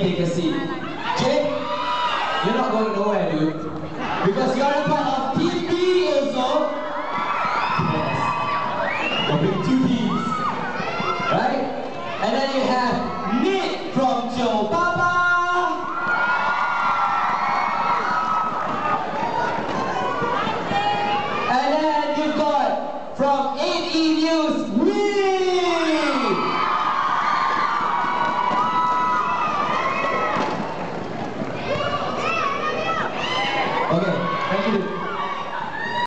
take a seat. Jake, you're not going nowhere, dude. Because you're a part of Team B also. Yes. You're big two teams. Right? And then you have Nick from Joe Papa. And then you've got from 8E News, Wee! Okay, thank you.